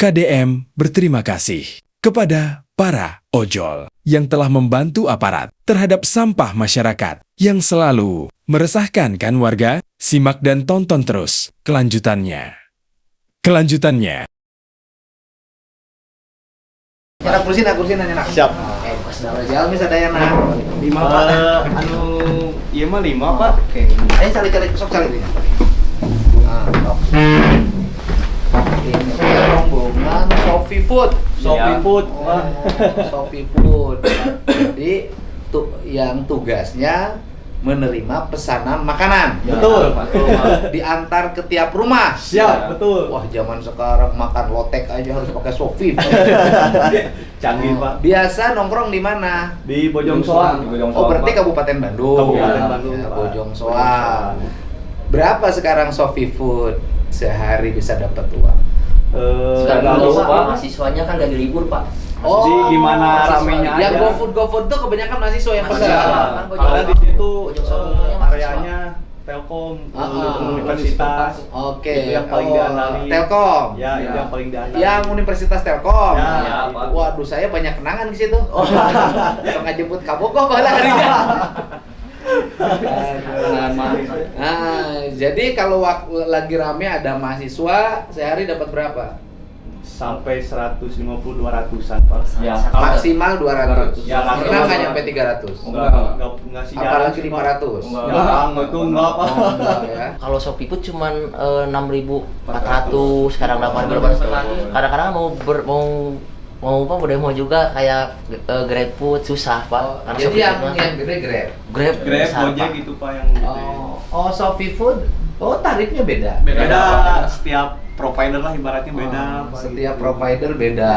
KDM berterima kasih kepada para ojol yang telah membantu aparat terhadap sampah masyarakat yang selalu meresahkan kan warga. Simak dan tonton terus kelanjutannya. Nak kursi nanya nak. Siap. Oke, pas dah Jalmi sadaya nak. 5 Pak. Iya mah 5 Pak. Oke. Ayo cari sok cari dia. Nah, sok. Ini rombongan Sofi Food. Sofi Food. Oh, Sofi Food. Jadi yang tugasnya menerima pesanan makanan. Betul. Diantar ke tiap rumah. Siap, betul. Wah, zaman sekarang makan lotek aja harus pakai Sofi. Canggih Pak. Biasa nongkrong di mana? Di Bojong Soang. Oh, berarti Kabupaten Bandung. Kabupaten Bandung, Ya, Pak. Bojong Soang. Berapa sekarang Sofi Food sehari bisa dapat uang? Sekarang Kalau Pak, mahasiswanya kan lagi libur Pak. Jadi gimana mahasiswa. ramenya Yang aja. GoFood tuh kebanyakan mahasiswa yang Mahasiswa. pesan. Kan Bojong Karena di Soang. situ Bojong Soang punya mahasiswa. areanya Telkom, universitas. Oke. Itu yang paling diandalkan. Telkom. Ya, itu yang paling diandalkan. Yang Universitas Telkom. Ya, Pak. Waduh, saya banyak kenangan di situ. Nggak jemput kabogoh bala harinya. Nah, jadi kalau lagi rame ada mahasiswa sehari dapat berapa? Sampai 150-200-an Pak. Ya, Maksimal 200. Ya, Pernah nggak maksimal. nyampe 300? Enggak sih. Apalagi 500. Enggak, itu enggak Pak. Oh, enggak ya. Kalau Shopee Food cuman 6.400 sekarang 8.000. Kadang-kadang mau apa mau juga kayak GrabFood susah Pak. Oh, Karena jadi Shopee yang Food mah gede Grab. Grab besar, Gojek Pak. gitu Pak yang gede. Oh, Sofi Food. Oh, tarifnya beda. Beda setiap provider lah ibaratnya beda. Oh, setiap provider beda.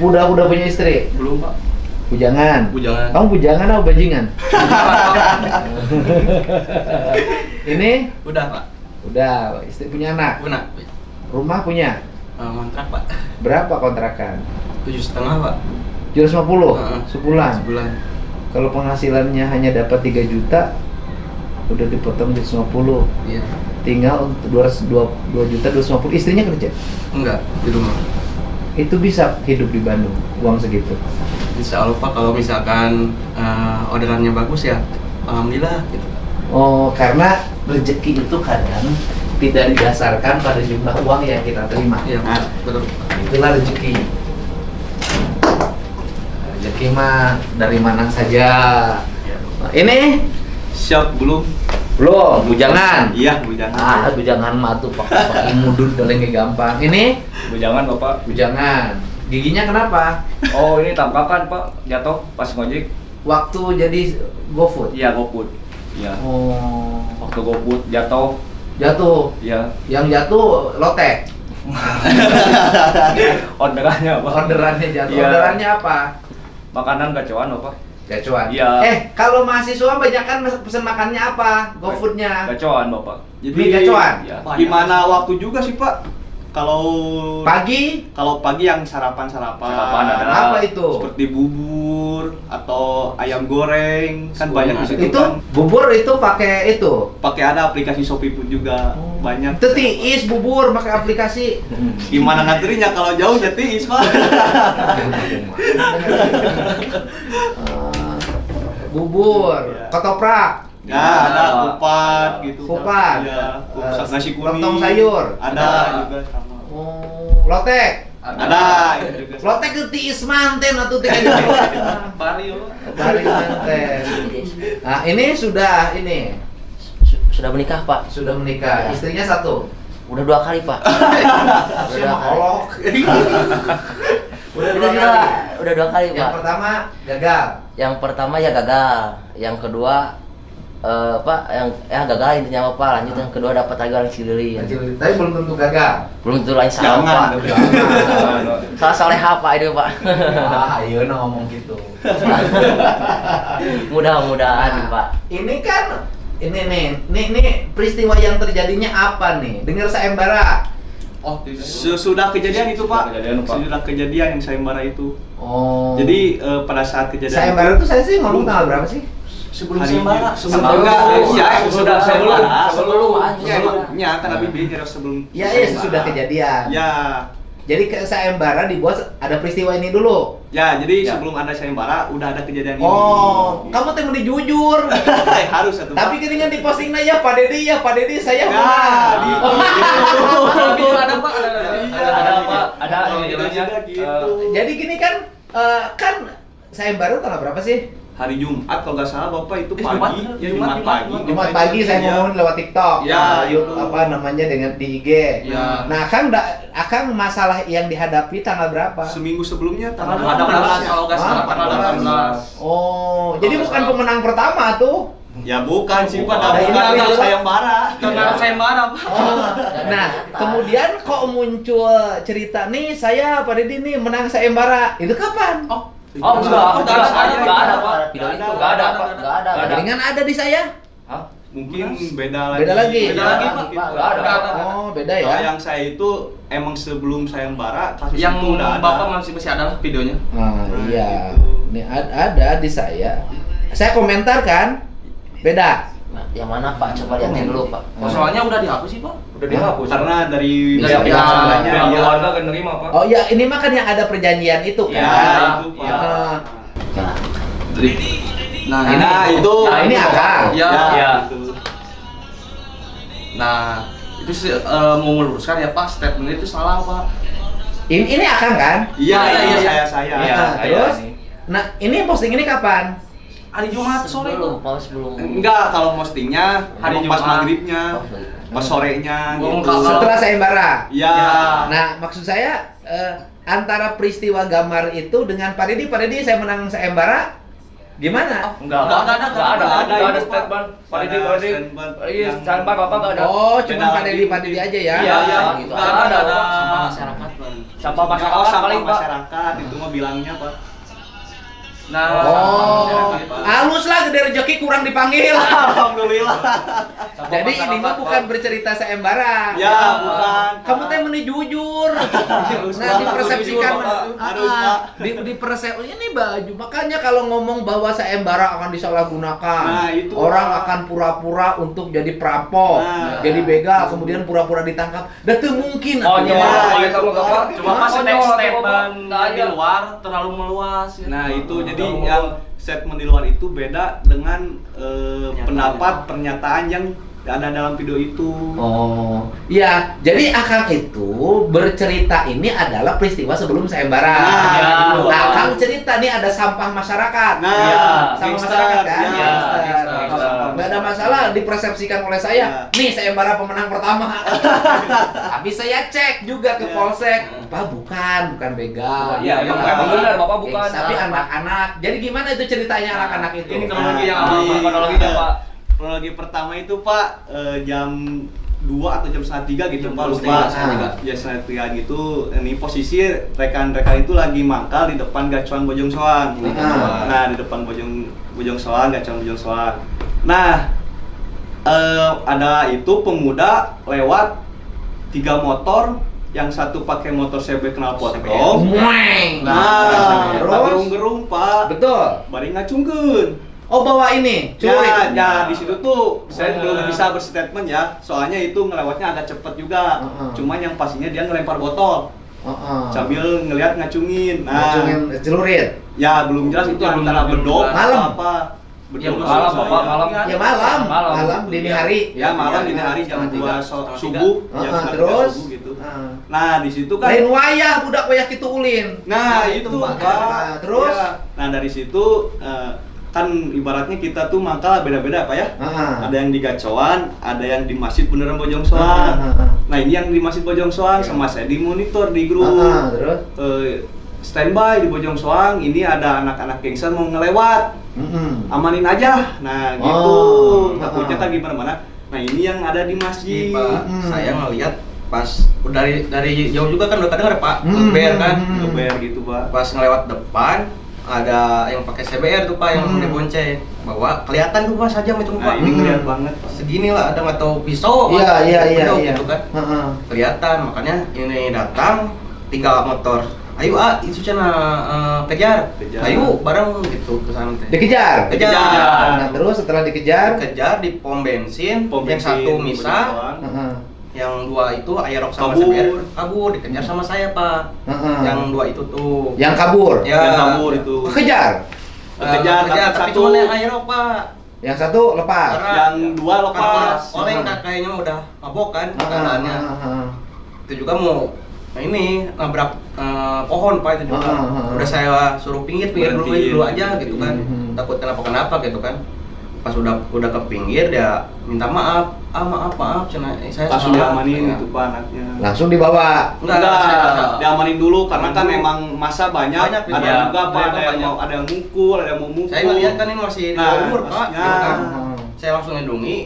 Udah punya istri? Belum Pak. Bujangan. Bujangan. Kamu bujangan atau bajingan? Ini? Udah Pak, Udah, istri punya anak. punya Rumah punya. kontrak Pak, Berapa kontrakan? 7,5 Pak, 750 Heeh. sebulan. sebulan. Kalau penghasilannya hanya dapat 3 juta, udah dipotong 750. Iya, Tinggal untuk 2 juta 250. Istrinya kerja. enggak di rumah. Itu bisa hidup di Bandung uang segitu. Insya Allah Pak, kalau misalkan orderannya bagus ya, alhamdulillah gitu. Oh, karena rezeki itu kadang tidak didasarkan pada jumlah uang yang kita terima. Iya Pak, betul. Itulah rezeki. Rezeki mah dari mana saja. Nah, ini Siap belum? belum, bujangan. Iya, bujangan. Ah, bujangan mah tuh pakai mudun dalengnya gampang. Ini Bujangan Bapak. bujangan. Giginya kenapa? Oh ini tabrakan Pak, jatuh pas ngojek. Waktu jadi GoFood. Iya GoFood. Iya. Oh, Waktu GoFood jatuh. jatuh. Iya. Yang jatuh lotek. Orderannya Pak. Orderannya jatuh. Iya. Orderannya apa? Makanan gacoan Bapak. Gacuan. Iya. Kalau mahasiswa banyak kan pesen makannya apa? GoFoodnya. Gacoan Bapak. Beli gacoan. Iya. Gimana waktu juga sih Pak? Kalau Pagi pagi yang sarapan Sarapan ada. apa itu? seperti bubur atau ayam goreng kan banyak di situ Itu kan. bubur itu pakai itu. Pakai ada aplikasi Shopee Food juga banyak. Itu tiis bubur pakai aplikasi. Gimana ngantrinya kalau jauh ya tiis Pak. Bubur, Iya. ketoprak, Ya ada kupat gitu. Kupat. Ya, nasi kuning. lontong sayur. Ada juga sama. oh, lotek. Ada itu juga. Lotek itu tiis manten atau tiga juta. Vario. Bari manten. Nah, ini sudah Sudah menikah Pak. sudah menikah. Ya. Istrinya satu. Udah 2 kali Pak. Saya mau olok. Udah Itu dua juga kali. udah 2 kali Yang Pak. pertama gagal. Yang pertama ya gagal. Yang kedua Pak yang gagal intinya Pak. Lanjut yang kedua dapat lagi orang Cilili. Tapi belum tentu gagal. Belum tentu lain salah Jangan. Pak. Jangan. Salah soleha Pak itu Pak. Ah, iya ngomong gitu. Mudah-mudahan Nah, Pak. Ini kan ini peristiwa yang terjadinya apa nih? Dengar sayembara. Oh, sesudah kejadian itu Pak. Kejadian, Pak. Sesudah kejadian yang sayembara itu. Oh. Jadi pada saat kejadian sayembara itu saya sih ngomong tanggal berapa sih? Sebelum Hari sayembara. Enggak, iya Sudah, sebelumnya kan Habibie nyerah sebelum Ya, sayembara. sudah kejadian. Ya. Jadi ke sayembara dibuat ada peristiwa ini dulu. Ya, jadi Ya. sebelum ada sayembara udah ada kejadian ini. Oh, kamu teh mesti jujur. Harus satu. Tapi ketika diposting ya Pak Dedi saya Ya, menang. Tapi ada Pak, Ada apa? Ada Gitu, gitu. Jadi gini kan kan sayembara tanggal berapa sih? Hari Jumat kalau nggak salah Bapak itu Jumat, pagi. bener. Ya Jumat, pagi. Jumat pagi saya Ya. ngomongin lewat TikTok. Ya, YouTube itu. apa namanya dengan di IG. Ya. Nah, Akang masalah yang dihadapi tanggal berapa? Seminggu sebelumnya Tanggal tanggal 18 kalau nggak salah, Ah, tanggal 18. Oh, jadi Kalau bukan salah. pemenang pertama tuh. Ya bukan sih Pak, Ada bukan ini kalau apa? sayembara. Tanggal sayembara Pak. Oh, nah, kemudian kok muncul cerita nih saya Pak Dedi nih menang sayembara. Itu kapan? Oh, enggak ada, Pak. Video itu Enggak ada, Pak. Enggak ada. Nggak ada. Dengan ada di saya. Hah? Mungkin beda lagi. Beda lagi. Beda lagi Pak. Nggak ada. Oh, beda Kalau ya. yang saya itu emang sebelum sayembara kasus Yang itu udah ada. Bapak masih ada lah videonya. Ah, iya. gitu. Ini ada di saya. Saya komentar kan. Beda. Nah, yang mana Pak? Coba lihatin dulu Pak. Oh, soalnya udah dihapus sih Pak. Udah dihapus. Karena dari Dari pihak pihak sebelahnya Pihak ya. keluarga kan nerima, Pak. Oh iya, ini mah kan yang ada perjanjian itu kan. Ya, itu Pak. Ah. Nah, Nah, Nah, itu. Nah, ini Akang. Ya. Ya. Itu. Nah, itu sih mau meluruskan ya Pak, statement itu salah Pak. Ini Akang kan? Iya, Iya, iya, iya. saya. Iya, Nah, saya terus? nih. Nah, ini posting ini kapan? Hari Jumat sore sebelum, itu. sebelum. Enggak, kalau postingnya Hari emang pas Jumat. maghribnya, pas sorenya Gua gitu. mau Setelah sayembara. Iya. Nah, maksud saya antara peristiwa gambar itu dengan Pak Dedi saya menang sayembara gimana? Enggak Nggak ada, enggak ada itu, Pak. statement. Pak Dedi, Ada Pak Dedi. statement. Iya, Yang- standby Bapak enggak ada. Oh, cuma Beda Pak Dedi lagi. aja ya? Iya, iya. gitu. Nggak ada, Pak. Sama masyarakat Pak. Sampah masyarakat Oh, sampah paling, Pak. masyarakat itu mah bilangnya Pak. Nah, Oh, Masyarakat, Pak. halus lah gede rezeki kurang dipanggil. Alhamdulillah. Sampah Jadi ini masyarakat, mah Pak. bukan bercerita sayembara. Ya, bukan. Kamu teh meni jujur. Nah, Pak. dipersepsikan Jujur, Pak. Harus, Pak. di persepsi ini baju. Makanya kalau ngomong bahwa sayembara akan disalahgunakan, Nah, itu, orang Pak. akan pura-pura untuk jadi perampok, Nah. jadi begal, kemudian pura-pura ditangkap. Dan itu mungkin. Oh, atuh. nyawa Ya, Bapak itu, itu enggak, Pak. cuma pas Oh, nyawa statement Bapak. Nggak di ada. luar terlalu meluas. Ya. Nah, itu jadi Tahu. yang statement di luar itu beda dengan pendapat pernyataan yang ada dalam video itu. Oh, ya. Jadi Akang itu bercerita ini adalah peristiwa sebelum sayembara. Nah, gitu. Nah, Akang cerita nih ada sampah masyarakat. Nah, Iya, sama gangster, masyarakat kan? ya, Gangster. gangster. Nggak ada masalah dipersepsikan oleh saya. Nih sayembara pemenang pertama. Tapi saya cek juga ke Ya. Polsek. Pak bukan begal. Iya, Bukan. emang benar, Bapak bukan. Tapi anak-anak. Jadi gimana itu ceritanya anak-anak itu? Ini kronologi yang Nah, apa? Kronologinya, Pak. Kronologi pertama itu Pak jam 2 atau jam setengah 3 gitu Jam Pak, 2, lupa. setengah 3. Ya setengah 3 gitu. Ini posisi rekan-rekan itu lagi mangkal di depan gacuan Bojong Soang. Ah. Nah, di depan Bojong Soang, gacuan Bojong Soang. Nah, ada itu pemuda lewat 3 motor, yang satu pakai motor CB knalpotkom. Mweng. Nah, terus? gerung-gerung Pak. Betul. Bari ngacungkeun. Oh bawa ini, curi. Ya, di situ tuh saya belum bisa berstatement ya. Soalnya itu ngelewatnya agak cepet juga. Cuman yang pastinya dia ngelempar botol sambil ngelihat ngacungin. Nah, Ngacungin celurit. ya belum jelas itu Belum- antara belum bedok jelas. atau Malam. apa. Ya, Bedok malam, atau Bapak, malam. Ya malam, Malam. malam dini hari. Ya malam dini hari jam Setengah 2 tiga. subuh, jam setengah Terus? 3 subuh gitu. Nah. Nah, di situ kan Lain wayah budak wayah kitu ulin. Nah, itu Pak. Pak. Nah, terus? Ya. Nah, dari situ kan ibaratnya kita tuh mangkal beda-beda Pak ya. Ada yang di Gacoan, ada yang di Masjid Beneran Bojong Soang. Nah, ini yang di Masjid Bojong Soang sama saya di monitor di grup. Terus? Standby di Bojong Soang, ini ada anak-anak gangster mau ngelewat. Amanin aja. Nah, gitu. Oh. Takutnya kan gimana-mana. Nah, ini yang ada di masjid. Pak, saya ngelihat pas dari jauh juga kan udah kadang ada Pak ngeber kan, Ngeber gitu, Pak. pas ngelewat depan ada yang pakai CBR tuh Pak yang dibonceng, bahwa kelihatan tuh Pak sajam itu Nah, Pak. ini kelihatan banget, Pak. Segini lah, ada nggak tahu pisau Iya, Pak, iya, pedang iya. gitu kan, kelihatan. Makanya ini datang 3 motor Ayo itu cina kejar. Ayo bareng gitu ke sana teh. Dikejar. Kejar. Nah, terus setelah dikejar, Kejar di pom bensin, yang satu misah, Heeh. yang dua itu Aerox sama Kabur. CBR kabur, dikejar sama saya Pak. Heeh. Yang dua itu tuh. Yang kabur. Ya, Yang kabur itu. Kejar. Kejar, tapi satu. cuma yang Aerox Pak. Yang satu lepas. Karena Yang dua lepas. Orang kayaknya udah mabok kan Heeh, keadaannya. heeh. Itu juga mau ini nabrak pohon Pak itu juga. Udah saya suruh pinggir dulu Berhenti. aja gitu kan. Takut kenapa gitu kan. Pas udah ke pinggir dia minta maaf. Maaf cina saya Pas salah. diamanin Ya. itu Pak anaknya. Langsung dibawa. Enggak. diamanin dulu karena kan memang masa banyak, Banyak, ada ya. juga Pak, Banyak, ada yang banyak. mau ada yang mukul, ada yang mau mukul. Saya ngeliat kan ini masih di Nah, bawah umur Pak. maksudnya. Gitu kan. Heeh. Saya langsung ngedungi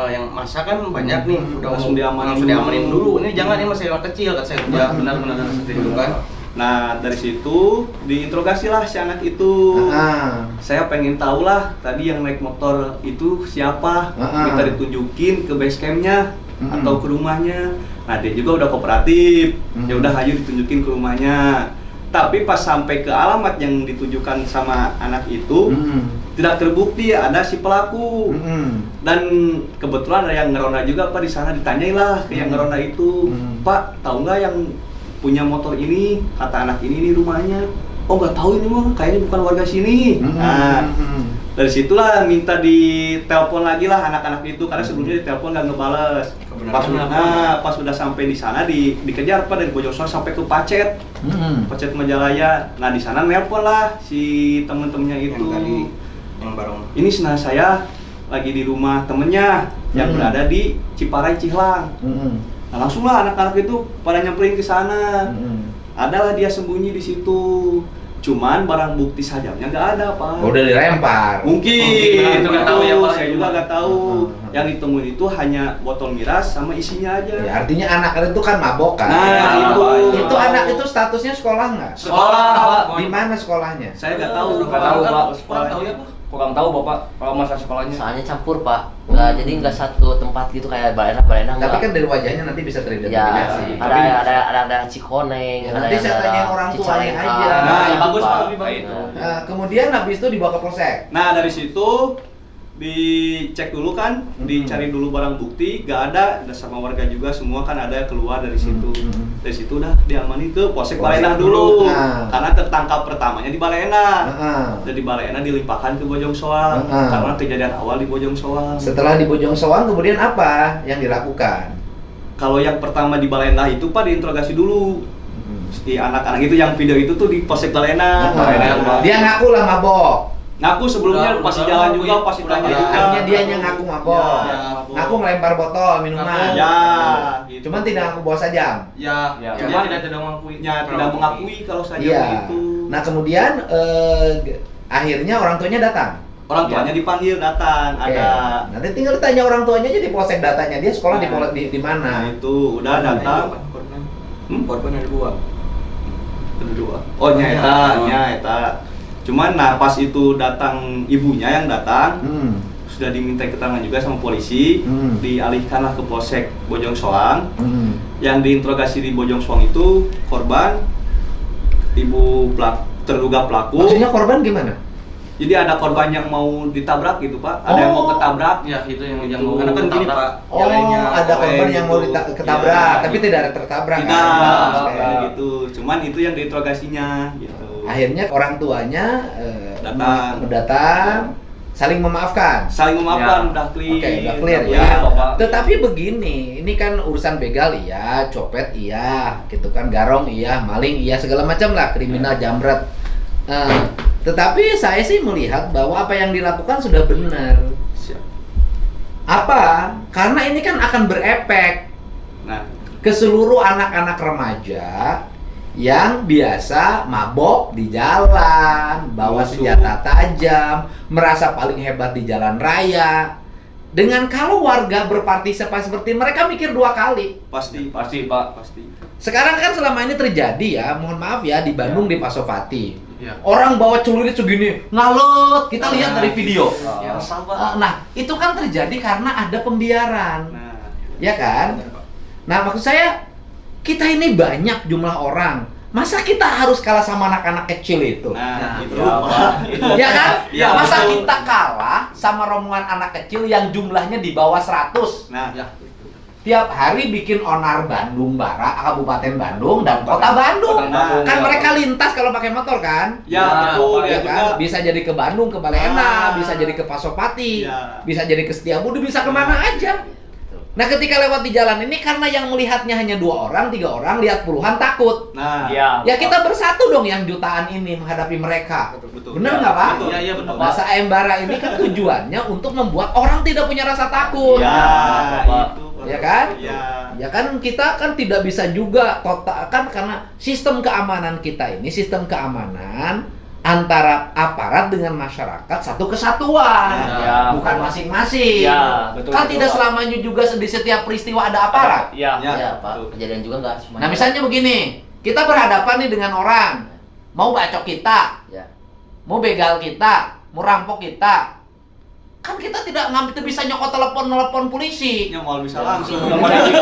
yang masa kan banyak nih udah Langsung diamanin diamanin dulu. dulu. Ini jangan ini masih anak kecil kata saya. Ya benar seperti itu kan. Nah, dari situ diinterogasi lah si anak itu. Saya pengen tahu lah tadi yang naik motor itu siapa, minta ditunjukin ke base campnya atau ke rumahnya. Nah, dia juga udah kooperatif. Ya udah ayo ditunjukin ke rumahnya. Tapi pas sampai ke alamat yang ditujukan sama anak itu tidak terbukti ada si pelaku. Dan kebetulan ada yang ngeronda juga Pak di sana, ditanyailah ke yang ngeronda itu. Pak, tahu nggak yang punya motor ini? Kata anak ini rumahnya. Oh nggak tahu ini mah, kayaknya bukan warga sini. Nah, dari situlah minta ditelepon lagi lah anak-anak itu karena sebelumnya ditelepon nggak ngebales. Pas udah sampai di sana dikejar Pak dari Bojongsoang sampai ke Pacet, Pacet Majalaya. Nah di sana nelpon lah si temen-temennya itu. Yang tadi yang bareng. Ini senang saya lagi di rumah temennya yang berada di Ciparai Cihlang. Nah, langsung lah anak-anak itu pada nyamperin ke sana. Adalah dia sembunyi di situ. Cuman barang bukti sajamnya nggak ada Pak. Udah dilempar. Mungkin Nah, itu nggak tahu ya, Pak. saya juga nggak tahu. Yang ditemuin itu hanya botol miras sama isinya aja. Ya, artinya anak itu kan mabok kan. Nah, itu anak itu statusnya sekolah nggak? Sekolah, Pak. Di mana sekolahnya? Saya nggak tahu. Nggak tahu, Pak. Sekolahnya. Tahu ya Pak. Kurang tahu Bapak kalau masa sekolahnya. Soalnya campur Pak, jadi nggak satu tempat gitu kayak balena Tapi nggak. kan dari wajahnya nanti bisa Ya, teridentifikasi. ada Cikoneng, Ya, nanti saya tanya orang tuanya Cicalengka. aja. Nah, yang bagus Pak, Pak. lebih baik itu. Kemudian habis itu dibawa ke polsek. Nah dari situ dicek dulu kan, dicari dulu barang bukti, nggak ada sama warga juga semua kan ada keluar dari situ. Dari situ udah diamani ke Polsek Balenah dulu, karena tertangkap pertamanya di Balenah. Dan di Balenah dilimpahkan ke Bojongsoang karena kejadian awal di Bojongsoang. Setelah di Bojongsoang kemudian apa yang dilakukan? Kalau yang pertama di Balenah itu Pak diinterogasi dulu. Si anak-anak itu yang video itu tuh di Polsek Balenah. Dia ngaku lah mabok. Ngaku sebelumnya pas di jalan juga, pas ditanya juga. Artinya dia yang ngaku mabok. Ya, mabok. Ngaku ngelempar botol minuman. Ya, gitu. Cuman tidak ngaku bawa sajam. Ya, Ya. cuma tidak mengakui. tidak mengakui kalau saya Iya. itu. Nah kemudian akhirnya orang tuanya datang. Orang tuanya dipanggil datang, Oke. ada. Nanti tinggal tanya orang tuanya aja di polsek datanya dia sekolah di Nah, mana. itu udah datang. Korban ada dua. Ada dua. Oh, nyata. Cuman nah pas itu datang ibunya yang datang, sudah diminta keterangan juga sama polisi, dialihkanlah ke Polsek Bojongsoang. Yang diinterogasi di Bojongsoang itu korban, ibu terduga pelaku. Maksudnya korban gimana? Jadi ada korban yang mau ditabrak gitu Pak, ada yang mau ketabrak. Ya, itu yang Itu. karena kan gini Pak. Oh, yang lainnya ada korban yang mau gitu. ketabrak, Ya, tapi gitu. tidak ada tertabrak. Tidak, kan? kayak gitu. Cuman itu yang diinterogasinya gitu. Akhirnya orang tuanya Datang. saling memaafkan. Saling memaafkan, Ya. udah clear. Oke, udah clear Ya. ya. Bapak. Tetapi begini, ini kan urusan begal iya, copet iya, gitu kan, garong iya, maling iya, segala macam lah, kriminal jambret. Tetapi saya sih melihat bahwa apa yang dilakukan sudah benar. Siap. Apa? Karena ini kan akan berefek Nah, ke seluruh anak-anak remaja yang biasa mabok di jalan, bawa Musuh. senjata tajam, merasa paling hebat di jalan raya. Dengan kalau warga berpartisipasi seperti mereka mikir dua kali. pasti Pak. pasti. Sekarang kan selama ini terjadi ya, mohon maaf ya, di Bandung di Pasopati. Ya. Orang bawa celurit segini, ngalut. Kita lihat dari video. Ya, sabar. Nah, itu kan terjadi karena ada pembiaran. Nah, Ya kan? Nah, maksud saya kita ini banyak jumlah orang, Masa kita harus kalah sama anak-anak kecil itu? Nah, itu ya, Pak. Ya kan? Ya, Masa betul. kita kalah sama rombongan anak kecil yang jumlahnya di bawah 100? Nah, Tiap hari bikin onar Bandung Barat, Kabupaten Bandung, dan Kota Bandung. Kota Bandung, Kan ya, mereka lintas kalau pakai motor kan? ya betul Ya ya kan? juga. Bisa jadi ke Bandung, ke Balena, Ah. bisa jadi ke Pasopati, Ya. bisa jadi ke Setiabudi, bisa kemana aja. Nah ketika lewat di jalan ini karena yang melihatnya hanya 2 orang, 3 orang, lihat puluhan takut. Nah, Iya. Ya kita bersatu dong yang jutaan ini menghadapi mereka. betul. Bener nggak Pak? Betul. Iya, iya betul. Nah, sayembara ini kan tujuannya untuk membuat orang tidak punya rasa takut. Ya, Pak. itu. Ya kan? Ya. Ya kan kita kan tidak bisa juga total kan karena sistem keamanan kita ini sistem keamanan antara aparat dengan masyarakat satu kesatuan, Ya, bukan Pak. masing-masing. Ya, betul, Kan betul, tidak Pak. selamanya juga di setiap peristiwa ada aparat. Iya. Ya, Ya, Pak. betul. Kejadian juga nggak semuanya. Nah misalnya begini, kita berhadapan nih dengan orang mau bacok kita, Ya. mau begal kita, mau rampok kita, kan kita tidak ngambil bisa nyokot telepon polisi. Ya mau bisa langsung. Nomor hiji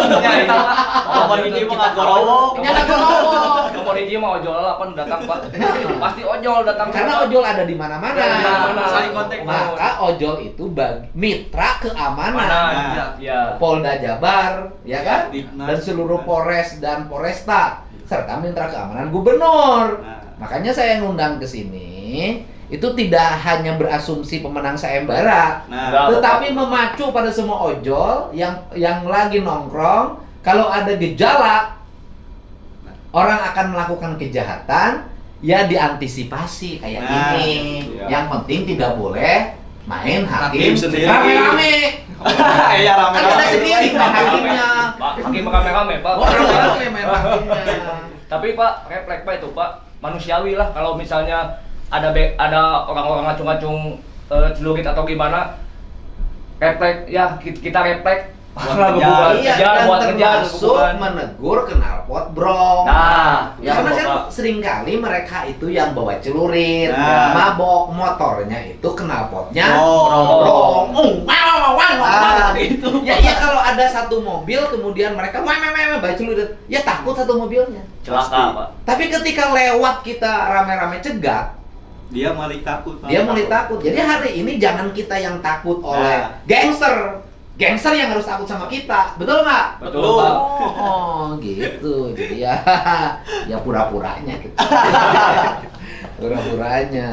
Nomor hiji mah nggak gorowo. Ini ada ngomong. Nomor hiji mah ojol apa datang, Pak. Pasti ojol datang. Karena ojol ada di mana-mana. Ada di mana-mana. Saling kontak. Maka ojol itu mitra keamanan. Mana? Nah. Ya. Polda Jabar, ya kan? Ditnas. Dan seluruh Polres dan Polresta serta mitra keamanan gubernur. Nah. Makanya saya ngundang ke sini itu tidak hanya berasumsi pemenang sayembara, Nah, tetapi memacu pada semua ojol yang lagi nongkrong kalau ada gejala orang akan melakukan kejahatan ya diantisipasi kayak Nah, ini. iya. Yang penting tidak boleh main hakim Hakim sendiri. rame-rame. ya rame. Kan ada sendiri main hakimnya. Pak, hakim rame-rame, Pak. Oh, rame-rame main hakimnya. Tapi Pak, refleks Pak itu Pak, manusiawi lah kalau misalnya ada orang-orang ngacung-ngacung celurit atau gimana, refleks ya kita refleks kejar. Iya, kejar, dan buat kejar, termasuk bukan. menegur knalpot brong. Nah, Ya, Karena kan Pak. seringkali mereka itu yang bawa celurit, Nah. mabok, motornya itu knalpotnya Brong. brong. Ah, Gitu. Ya kalau ada satu mobil kemudian mereka bawa celurit, ya takut satu mobilnya. Celaka, Pak. Tapi ketika lewat kita rame-rame cegat, Dia malah takut. dia mulai takut. Jadi hari ini jangan kita yang takut oleh Nah. gangster. Gangster yang harus takut sama kita. Betul nggak? Betul, Betul. Pak. Oh, gitu. Jadi ya ya pura-puranya gitu. Pura-puranya.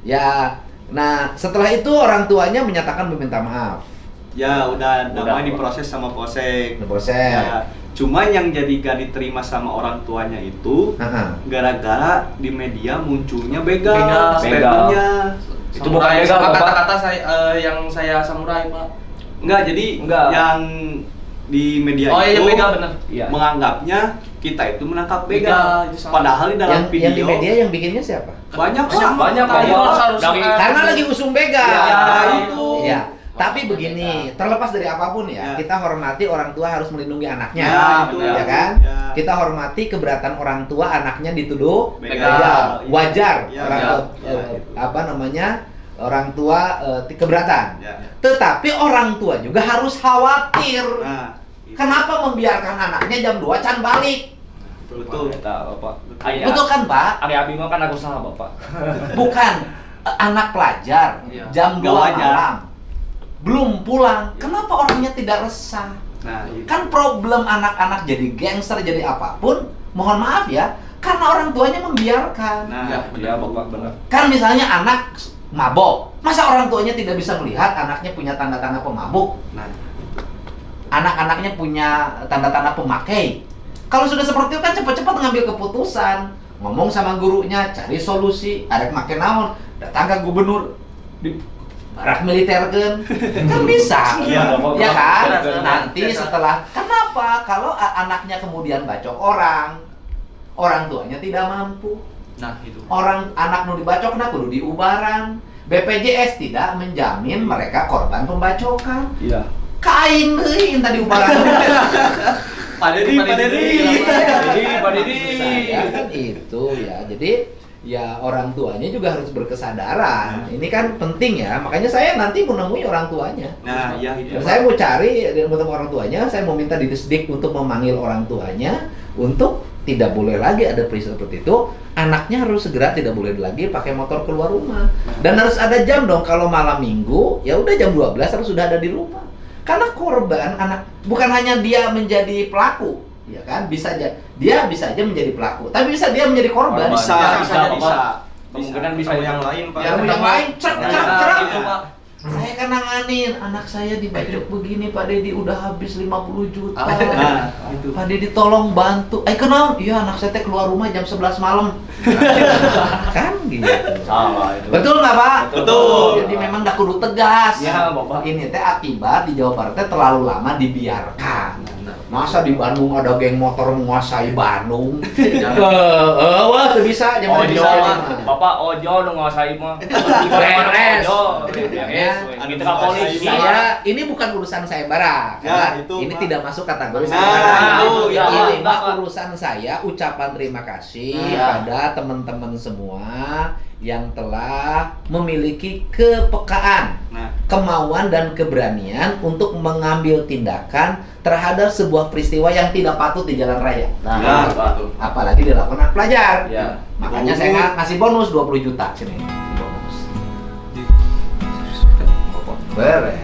Ya, nah setelah itu orang tuanya menyatakan meminta maaf. Ya udah damai Udah, diproses sama polsek. Proses. Ya, cuman yang jadi gak diterima sama orang tuanya itu gara-gara di media munculnya begal, Begal. statementnya. Itu bukan Samurai, begal, sama Pak. kata-kata yang saya samurai, Pak. Enggak, jadi Enggak. yang di media Oh iya, itu begal bener. Iya. menganggapnya kita itu menangkap begal. Begal, itu salah. Padahal di dalam Yang di video media yang bikinnya siapa? banyak Banyak, Pak. Pak. harus Dari- Karena lagi usung begal. Ya, itu. Ya. Tapi begini, terlepas dari apapun ya, Ya. kita hormati orang tua harus melindungi anaknya, Ya, itu. ya kan? Ya. Kita hormati keberatan orang tua anaknya dituduh Begal. begal. Iya. Wajar Ya, orang ya. tua, Ya. apa namanya orang tua keberatan. Ya. Tetapi orang tua juga harus khawatir. Nah, itu. Kenapa membiarkan anaknya jam 2 can balik? Betul. Eta, Bapak. Betul kan, Pak? Ari abi mah kan aku salah, Bapak. Bukan anak pelajar Iya. jam 2 Nggak wajar. malam belum pulang. Kenapa orangnya tidak resah? Nah, itu. Kan problem anak-anak jadi gangster jadi apapun, mohon maaf ya, karena orang tuanya membiarkan. Nah, Ya, Iya, Bapak, benar. Kan misalnya anak mabok, masa orang tuanya tidak bisa melihat anaknya punya tanda-tanda pemabuk, nah, anak-anaknya punya tanda-tanda pemakai. Kalau sudah seperti itu kan cepat-cepat ngambil keputusan, ngomong sama gurunya, cari solusi, ada makin naon, datang ke gubernur, di barak militer kan bisa, Iya, Bapak. ya kan? Benar. Nanti setelah, kenapa? Kalau anaknya kemudian bacok orang tuanya tidak mampu. Nah, itu. Orang anak nu dibacok na kudu diubaran. BPJS tidak menjamin mereka korban pembacokan. Iya. Kain deui tadi ubaran. Pak Dedi. Jadi, Pak Dedi. Saya kan itu ya. Jadi ya orang tuanya juga harus berkesadaran. Ini kan penting ya. Makanya saya nanti menemui orang tuanya. Nah, ya itu. Dan saya mau cari dan bertemu orang tuanya. Saya mau minta di Disdik untuk memanggil orang tuanya untuk tidak boleh lagi ada peristiwa seperti itu, anaknya harus segera tidak boleh lagi pakai motor keluar rumah. Dan harus ada jam dong, kalau malam minggu, ya udah jam 12 harus sudah ada di rumah. Karena korban, anak, bukan hanya dia menjadi pelaku, ya kan? Dia bisa aja menjadi pelaku, tapi bisa dia menjadi korban. Bisa. Kemungkinan bisa yang lain, Pak. Yang lain, cerah. Itu, Pak. Saya kan nanganin, anak saya dibacok begini, Pak Dedi udah habis 50 juta. Nah, itu. Pak Dedi tolong bantu. Kenapa? Iya, anak saya teh keluar rumah jam 11 malam. Kan gitu. Salah itu. Betul nggak, Pak? Betul. Jadi memang dah kudu tegas. Ya, Bapak. Ini teh akibat di Jawa Barat teh terlalu lama dibiarkan. Masa di Bandung ada geng motor menguasai Bandung? Wah, tuh bisa. Jangan Ojo, bisa. Bapak Ojo udah nguasai mah. Beres. Ojo. Ya. Kita ke polisi. Ini bukan urusan sayembara. Ya, Karena itu, ini Pak. tidak masuk kategori Nah, sayembara. itu, ya. Ini Pak Bapak. urusan saya, ucapan terima kasih Nah. pada teman-teman semua yang telah memiliki kepekaan, Nah, kemauan dan keberanian untuk mengambil tindakan terhadap sebuah peristiwa yang tidak patut di jalan raya. nah, Apalagi dilakukan anak pelajar. Ya. Makanya saya ngasih bonus 20 juta sini. Bonus. Beres.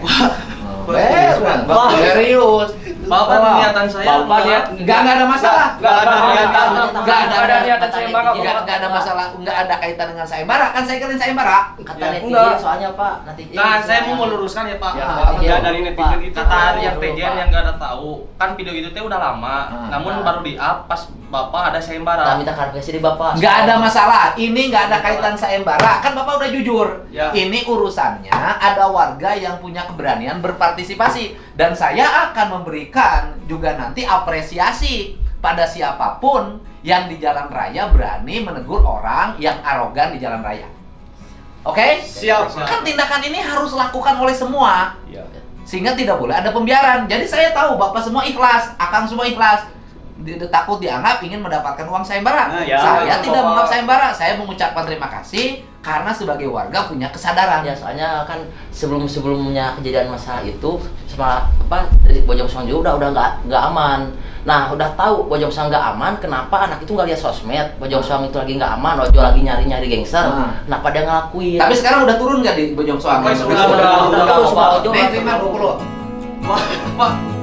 Beres. Wah. Serius. Bapak niatan saya. Bapak niat Nggak ada masalah. Nggak ada niatan. Nggak ada niatan sayembara, Bapak. nggak ada masalah. Nggak ada kaitan dengan sayembara. Kan saya kirain sayembara. Kata Ya, netizen enggak. soalnya Pak, netizen. Nah, saya mau meluruskan ya, Pak. Ya, Ya, Pak. dari netizen itu kata yang TJR yang nggak ada tahu. Kan video itu teh udah lama, namun Nah. baru di-up pas Bapak ada Kita sayembara. minta klarifikasi di Bapak. Nggak ada masalah. Ini nggak ada kaitan sayembara. Kan Bapak udah jujur. Ya. Ini urusannya ada warga yang punya keberanian berpartisipasi. Dan saya akan memberikan juga nanti apresiasi pada siapapun yang di jalan raya berani menegur orang yang arogan di jalan raya. Oke? Siap. Kan tindakan ini harus lakukan oleh semua. Iya. Sehingga tidak boleh ada pembiaran. Jadi saya tahu Bapak semua ikhlas, Akang semua ikhlas. Takut dianggap ingin mendapatkan uang sayembara. Nah, ya, Saya Bapak. tidak menganggap sayembara. Saya mengucapkan terima kasih karena sebagai warga punya kesadaran. Ya soalnya kan sebelumnya kejadian masalah itu sama apa dari Bojong Soang juga udah nggak aman. Nah udah tahu Bojong Soang nggak aman, kenapa anak itu nggak lihat sosmed? Bojong Soang itu lagi nggak aman, Ojo lagi nyari gangster. Kenapa dia ngelakuin? Tapi sekarang udah turun nggak di Bojong Soang? Sudah. Ojo Nih, terima 20. Pak.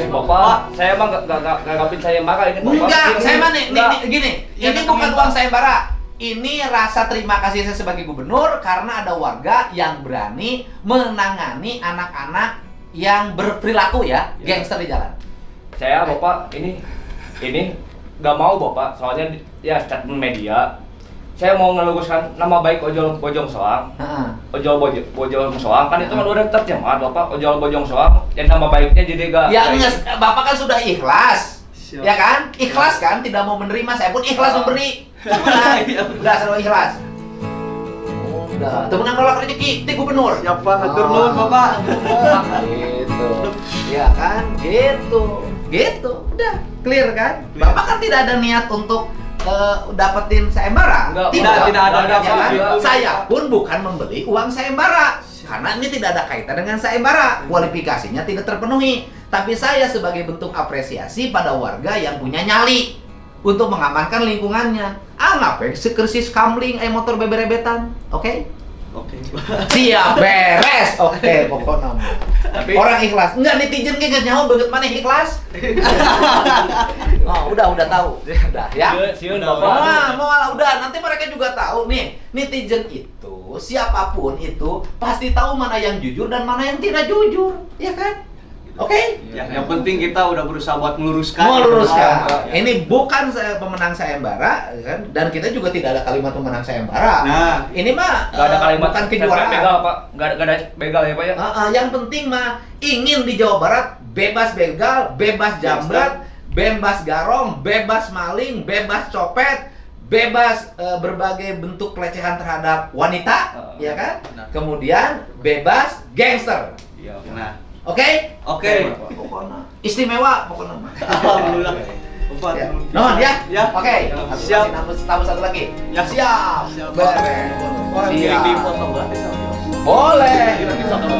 Bapak, saya emang nggak nganggapin sayembara ini, Bapak. Enggak, Ini- saya mana? enggak. Gini, Ya, ini tapi bukan Pak. uang sayembara. Ini rasa terima kasih saya sebagai gubernur karena ada warga yang berani menangani anak-anak yang berperilaku ya, gangster di jalan. Saya Bapak ini nggak mau Bapak, soalnya ya statement media. Saya mau ngeluruskan nama baik Ojol Bojong Soang. Heeh. Ojol Bojong Soang kan itu kan udah terjemah Bapak, Ojol Bojong Soang. Dan nama baiknya jadi gak. Ya enggak, Bapak kan sudah ikhlas. Siap. Ya kan? Ikhlas kan? Tidak mau menerima, saya pun ikhlas memberi. Udah selalu ikhlas. Udah, temenan nolak rezeki, ti gubernur. Siapa? Hatur nuhun, Bapak. Gitu. Ya kan? Gitu. Udah, clear kan? Bapak kan tidak ada niat untuk dapetin sayembara. Enggak, tidak ada Ya kan? itu. Saya pun bukan membeli uang sayembara. Karena ini tidak ada kaitan dengan sayembara. Kualifikasinya tidak terpenuhi. Tapi saya sebagai bentuk apresiasi pada warga yang punya nyali untuk mengamankan lingkungannya. Ngapain sekersis kamling motor beberebetan. Oke? Oke. Siap, beres. Oke, pokoknya. Tapi Orang ikhlas. Enggak, netizen kayak nyawa banget mana ikhlas. Oh, udah tahu. Udah ya. Siun Udah, Bapak. Mau malah udah nanti mereka juga tahu nih, netizen itu siapapun itu pasti tahu mana yang jujur dan mana yang tidak jujur, ya kan? Oke? Yang penting kita udah berusaha buat meluruskan. Meluruskan. Ah, ya. Ini bukan pemenang sayembara kan, dan kita juga tidak ada kalimat pemenang sayembara. Nah, Ini mah Nggak ada kalimat bukan begal kejuaraan. Pak. Nggak ada begal ya Pak ya. Yang penting mah ingin di Jawa Barat bebas begal, bebas jambret, bebas garong, bebas maling, bebas copet, bebas berbagai bentuk pelecehan terhadap wanita, ya kan? Benar. Kemudian bebas gangster. Iya. nah, Oke? oke. Pokoknya istimewa pokoknya. Alhamdulillah. Bapak, Ya. nuhun pisan. Nuhun ya. Ya. Oke. Ya, Aku siap. kasih tamu satu lagi. Ya. Siap. Siap. Boleh. Orang Siap. yang dipotong gratis sama Yos. Boleh. Kita kalau